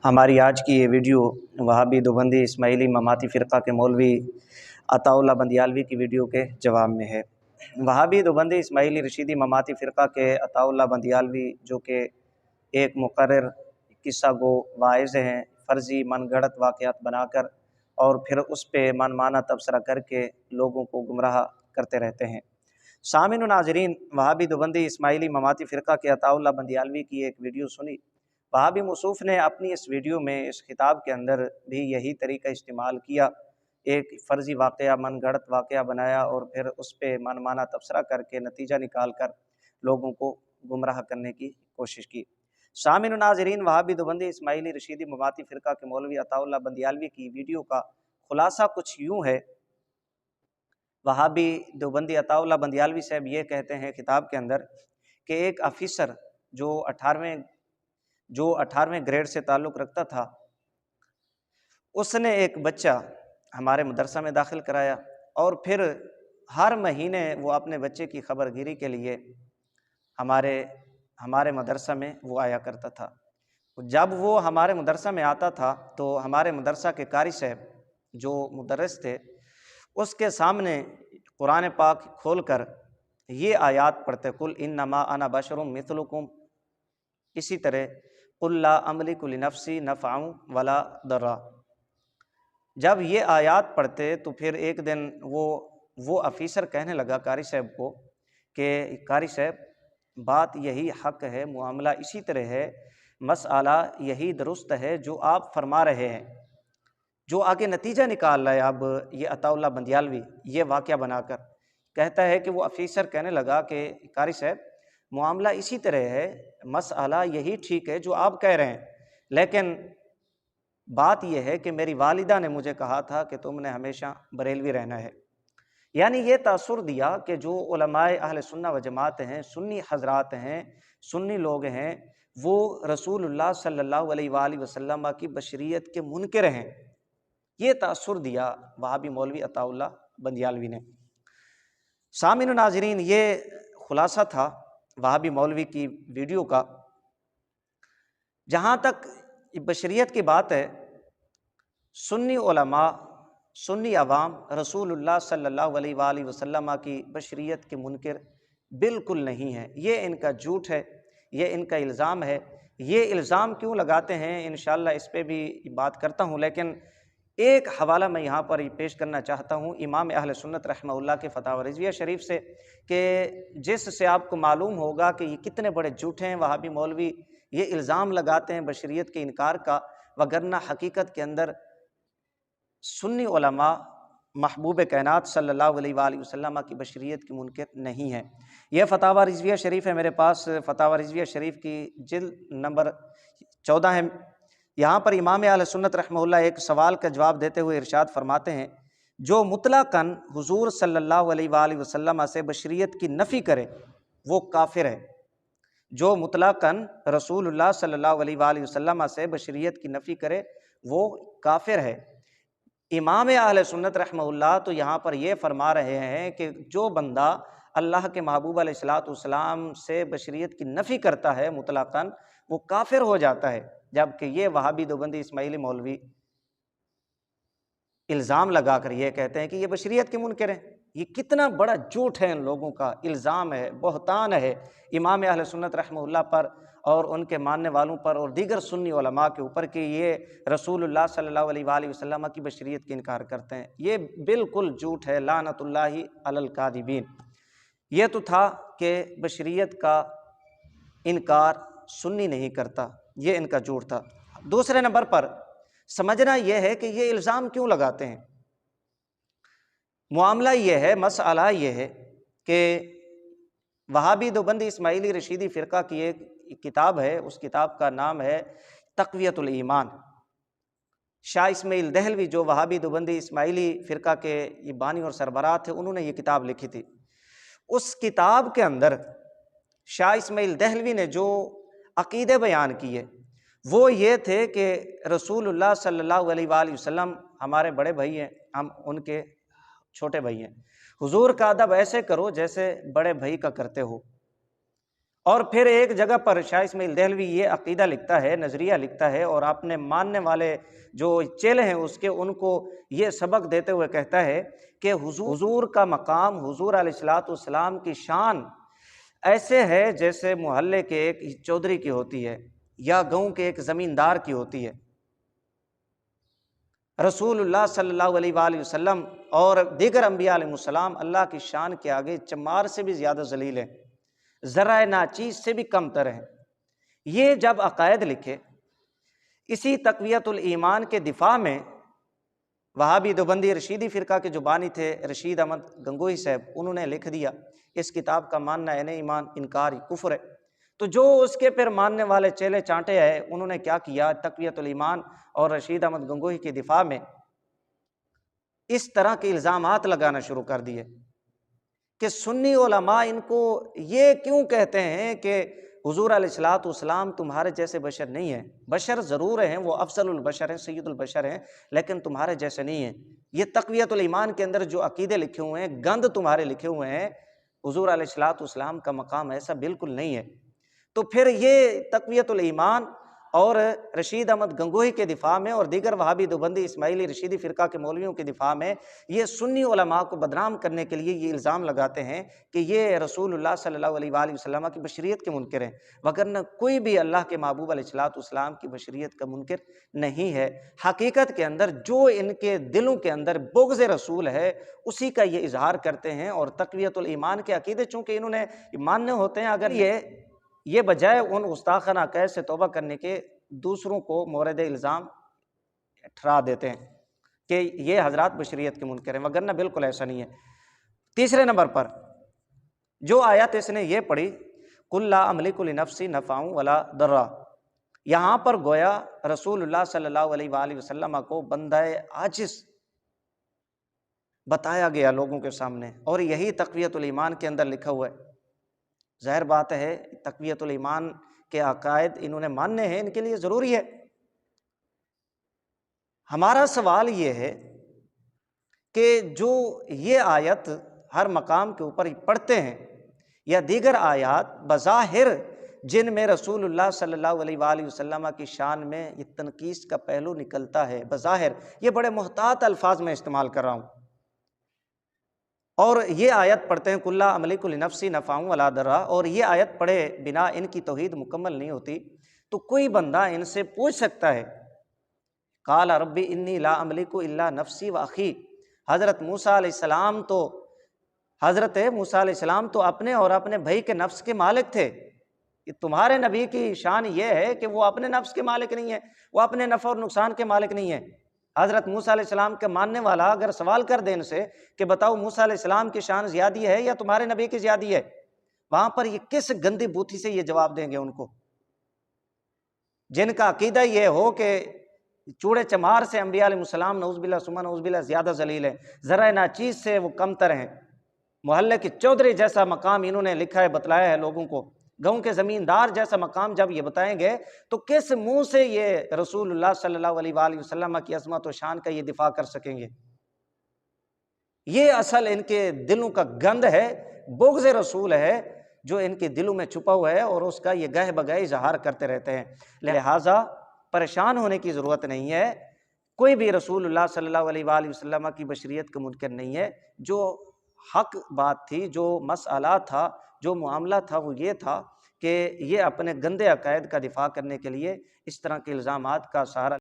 ہماری آج کی یہ ویڈیو وہابی دیوبندی اسماعیلی مماتی فرقہ کے مولوی عطا اللہ بندیالوی کی ویڈیو کے جواب میں ہے۔ وہابی دیوبندی اسماعیلی رشیدی مماتی فرقہ کے عطا اللہ بندیالوی، جو کہ ایک مقرر، قصہ گو، واعظ ہیں، فرضی من گھڑت واقعات بنا کر اور پھر اس پہ من مانا تبصرہ کر کے لوگوں کو گمراہ کرتے رہتے ہیں۔ سامعین و ناظرین، وہابی دیوبندی اسماعیلی مماتی فرقہ کے عطا اللہ بندیالوی کی ایک ویڈیو سنی۔ وہابی موصوف نے اپنی اس ویڈیو میں، اس خطاب کے اندر بھی یہی طریقہ استعمال کیا، ایک فرضی واقعہ، من گھڑت واقعہ بنایا اور پھر اس پہ من مانا تبصرہ کر کے نتیجہ نکال کر لوگوں کو گمراہ کرنے کی کوشش کی۔ سامعین و ناظرین، وہابی دیوبندی اسماعیلی رشیدی مماتی فرقہ کے مولوی عطا اللہ بندیالوی کی ویڈیو کا خلاصہ کچھ یوں ہے۔ وہابی دیوبندی عطا اللہ بندیالوی صاحب یہ کہتے ہیں خطاب کے اندر کہ ایک آفیسر جو 18ویں گریڈ سے تعلق رکھتا تھا، اس نے ایک بچہ ہمارے مدرسہ میں داخل کرایا اور پھر ہر مہینے وہ اپنے بچے کی خبر گیری کے لیے ہمارے مدرسہ میں وہ آیا کرتا تھا۔ جب وہ ہمارے مدرسہ میں آتا تھا تو ہمارے مدرسہ کے قاری صاحب جو مدرس تھے، اس کے سامنے قرآن پاک کھول کر یہ آیات پڑھتے، قل انما انا بشر مثلکم، اسی طرح قل لا املک لنفسی نفعا ولا ضرا۔ جب یہ آیات پڑھتے تو پھر ایک دن وہ آفیسر کہنے لگا قاری صاحب کو کہ قاری صاحب، بات یہی حق ہے، معاملہ اسی طرح ہے، مسئلہ یہی درست ہے جو آپ فرما رہے ہیں۔ جو آگے نتیجہ نکال رہا ہے اب یہ عطا اللہ بندیالوی یہ واقعہ بنا کر کہتا ہے کہ وہ آفیسر کہنے لگا کہ قاری صاحب، معاملہ اسی طرح ہے، مسئلہ یہی ٹھیک ہے جو آپ کہہ رہے ہیں، لیکن بات یہ ہے کہ میری والدہ نے مجھے کہا تھا کہ تم نے ہمیشہ بریلوی رہنا ہے۔ یعنی یہ تاثر دیا کہ جو علماء اہل سنہ و جماعت ہیں، سنی حضرات ہیں، سنی لوگ ہیں، وہ رسول اللہ صلی اللہ علیہ وآلہ وسلم کی بشریت کے منکر ہیں۔ یہ تاثر دیا وہابی مولوی عطا اللہ بندیالوی نے۔ سامعین و ناظرین، یہ خلاصہ تھا وہابی مولوی کی ویڈیو کا۔ جہاں تک بشریت کی بات ہے، سنی علماء، سنی عوام رسول اللہ صلی اللہ علیہ وآلہ وسلم کی بشریت کے منکر بالکل نہیں ہے۔ یہ ان کا جھوٹ ہے، یہ ان کا الزام ہے۔ یہ الزام کیوں لگاتے ہیں انشاءاللہ اس پہ بھی بات کرتا ہوں، لیکن ایک حوالہ میں یہاں پر پیش کرنا چاہتا ہوں امام اہل سنت رحمہ اللہ کے فتاوی رضویہ شریف سے، کہ جس سے آپ کو معلوم ہوگا کہ یہ کتنے بڑے جھوٹے ہیں وہابی مولوی، یہ الزام لگاتے ہیں بشریت کے انکار کا، وگرنہ حقیقت کے اندر سنی علماء محبوب کائنات صلی اللہ علیہ وآلہ وسلم کی بشریت کی منکر نہیں ہے۔ یہ فتاوی رضویہ شریف ہے میرے پاس، فتاوی رضویہ شریف کی جلد نمبر 14 ہے۔ یہاں پر امام اہل سنت رحمہ اللہ ایک سوال کا جواب دیتے ہوئے ارشاد فرماتے ہیں، جو مطلقاً حضور صلی اللہ علیہ وآلہ وسلم سے بشریت کی نفی کرے وہ کافر ہے۔ جو مطلقاً رسول اللہ صلی اللہ علیہ وآلہ وسلم سے بشریت کی نفی کرے وہ کافر ہے۔ امام اہل سنت رحمہ اللہ تو یہاں پر یہ فرما رہے ہیں کہ جو بندہ اللہ کے محبوب علیہ الصلوۃ والسلام سے بشریت کی نفی کرتا ہے مطلقاً، وہ کافر ہو جاتا ہے، جبکہ یہ وہابی دیوبندی اسماعیلی مولوی الزام لگا کر یہ کہتے ہیں کہ یہ بشریت کے منکر ہیں۔ یہ کتنا بڑا جھوٹ ہے، ان لوگوں کا الزام ہے، بہتان ہے امام اہل سنت رحمہ اللہ پر اور ان کے ماننے والوں پر اور دیگر سنی علماء کے اوپر کہ یہ رسول اللہ صلی اللہ علیہ وآلہ وسلم کی بشریت کا انکار کرتے ہیں۔ یہ بالکل جھوٹ ہے، لعنت اللہ علی الکاذبین۔ یہ تو تھا کہ بشریت کا انکار سنی نہیں کرتا، یہ ان کا جھوٹ تھا۔ دوسرے نمبر پر سمجھنا یہ ہے کہ یہ الزام کیوں لگاتے ہیں۔ معاملہ یہ ہے، مسئلہ یہ ہے کہ وہابی دیوبندی اسماعیلی رشیدی فرقہ کی ایک کتاب ہے، اس کتاب کا نام ہے تقویۃ الایمان۔ شاہ اسماعیل دہلوی جو وہابی دیوبندی اسماعیلی فرقہ کے یہ بانی اور سربراہ تھے، انہوں نے یہ کتاب لکھی تھی۔ اس کتاب کے اندر شاہ اسماعیل دہلوی نے جو عقیدے بیان کیے وہ یہ تھے کہ رسول اللہ صلی اللہ علیہ وآلہ وسلم ہمارے بڑے بھائی ہیں، ہم ان کے چھوٹے بھائی ہیں۔ حضور کا ادب ایسے کرو جیسے بڑے بھائی کا کرتے ہو، اور پھر ایک جگہ پر شاہ اسماعیل دہلوی یہ عقیدہ لکھتا ہے، نظریہ لکھتا ہے، اور اپنے ماننے والے جو چیلے ہیں اس کے ان کو یہ سبق دیتے ہوئے کہتا ہے کہ حضور کا مقام، حضور علیہ الصلوۃ والسلام کی شان ایسے ہے جیسے محلے کے ایک چودھری کی ہوتی ہے یا گاؤں کے ایک زمیندار کی ہوتی ہے۔ رسول اللہ صلی اللہ علیہ وآلہ وسلم اور دیگر انبیاء علیہ السلام اللہ کی شان کے آگے چمار سے بھی زیادہ ذلیل ہیں، ذرہ ناچیز سے بھی کم تر ہیں۔ یہ جب عقائد لکھے، اسی تقویت الایمان کے دفاع میں وہابی دیوبندی رشیدی فرقہ کے جو بانی تھے رشید احمد گنگوہی صاحب، انہوں نے لکھ دیا اس کتاب کا ماننا ہے ایمان انکار کفر ہے۔ تو جو اس کے پھر ماننے والے چیلے چانٹے ہیں، انہوں نے کیا کیا، تقویت الایمان اور رشید احمد گنگوہی کے دفاع میں اس طرح کے الزامات لگانا شروع کر دیے کہ سنی علماء ان کو یہ کیوں کہتے ہیں کہ حضور علیہ الصلوۃ والسلام تمہارے جیسے بشر نہیں ہیں، بشر ضرور ہیں، وہ افضل البشر ہیں، سید البشر ہیں، لیکن تمہارے جیسے نہیں ہیں۔ یہ تقویت الایمان کے اندر جو عقیدے لکھے ہوئے ہیں، گند تمہارے لکھے ہوئے ہیں، حضور علیہ الصلوۃ والسلام کا مقام ایسا بالکل نہیں ہے۔ تو پھر یہ تقویت الایمان اور رشید احمد گنگوہی کے دفاع میں اور دیگر وہابی دیوبندی اسماعیلی رشیدی فرقہ کے مولویوں کے دفاع میں یہ سنی علماء کو بدنام کرنے کے لیے یہ الزام لگاتے ہیں کہ یہ رسول اللہ صلی اللہ علیہ وآلہ وسلم کی بشریت کے منکر ہیں، وگرنہ کوئی بھی اللہ کے محبوب علیہ الصلوۃ والسلام کی بشریت کا منکر نہیں ہے۔ حقیقت کے اندر جو ان کے دلوں کے اندر بغض رسول ہے اسی کا یہ اظہار کرتے ہیں، اور تقویت الایمان کے عقیدے چونکہ انہوں نے ماننے ہوتے ہیں، اگر یہ بجائے ان گستاخانہ عقائد سے توبہ کرنے کے دوسروں کو مورد الزام ٹھہرا دیتے ہیں کہ یہ حضرات بشریت کے منکر ہیں، وگرنہ بالکل ایسا نہیں ہے۔ تیسرے نمبر پر جو آیت اس نے یہ پڑھی، قُل لا أَمْلِكُ لِنَفْسِي نَفْعًا وَلَا ضَرًّا، یہاں پر گویا رسول اللہ صلی اللہ علیہ وآلہ وسلم کو بندہ عاجز بتایا گیا لوگوں کے سامنے، اور یہی تقویت الایمان کے اندر لکھا ہوا ہے۔ ظاہر بات ہے تقویت الایمان کے عقائد انہوں نے ماننے ہیں، ان کے لیے ضروری ہے۔ ہمارا سوال یہ ہے کہ جو یہ آیت ہر مقام کے اوپر پڑھتے ہیں یا دیگر آیات بظاہر جن میں رسول اللہ صلی اللہ علیہ وآلہ وسلم کی شان میں یہ تنقیص کا پہلو نکلتا ہے، بظاہر یہ بڑے محتاط الفاظ میں استعمال کر رہا ہوں، اور یہ آیت پڑھتے ہیں قُل لا أَمْلِكُ لِنَفْسِي نَفْعًا وَلَا ضَرًّا، اور یہ آیت پڑھے بنا ان کی توحید مکمل نہیں ہوتی۔ تو کوئی بندہ ان سے پوچھ سکتا ہے قال ربی انی لا املک الا نفسی و اخی، حضرت موسیٰ علیہ السلام تو اپنے اور اپنے بھائی کے نفس کے مالک تھے۔ تمہارے نبی کی شان یہ ہے کہ وہ اپنے نفس کے مالک نہیں ہے، وہ اپنے نفع اور نقصان کے مالک نہیں ہے۔ حضرت موسیٰ علیہ السلام کے ماننے والا اگر سوال کر دے ان سے کہ بتاؤ موسیٰ علیہ السلام کی شان زیادی ہے یا تمہارے نبی کی زیادی ہے، وہاں پر یہ کس گندی بوتھی سے یہ جواب دیں گے ان کو، جن کا عقیدہ یہ ہو کہ چوڑے چمار سے انبیاء علیہ السلام نعوذ باللہ ثم نعوذ باللہ زیادہ ذلیل ہیں، ذرہ ناچیز سے وہ کم تر ہیں، محلے کے چودھری جیسا مقام انہوں نے لکھا ہے، بتلایا ہے لوگوں کو، گاؤں کے زمیندار جیسا مقام جب یہ بتائیں گے تو کس منہ سے یہ رسول اللہ صلی اللہ علیہ وآلہ وسلم کی عظمت و شان کا یہ دفاع کر سکیں گے؟ یہ اصل ان کے دلوں کا گند ہے، بغض رسول ہے جو ان کے دلوں میں چھپا ہوا ہے، اور اس کا یہ گہ بگہ اظہار کرتے رہتے ہیں۔ لہٰذا پریشان ہونے کی ضرورت نہیں ہے، کوئی بھی رسول اللہ صلی اللہ علیہ وآلہ وسلم کی بشریت کا منکر نہیں ہے۔ جو حق بات تھی، جو مسئلہ تھا، جو معاملہ تھا، وہ یہ تھا کہ یہ اپنے گندے عقائد کا دفاع کرنے کے لیے اس طرح کے الزامات کا سہارا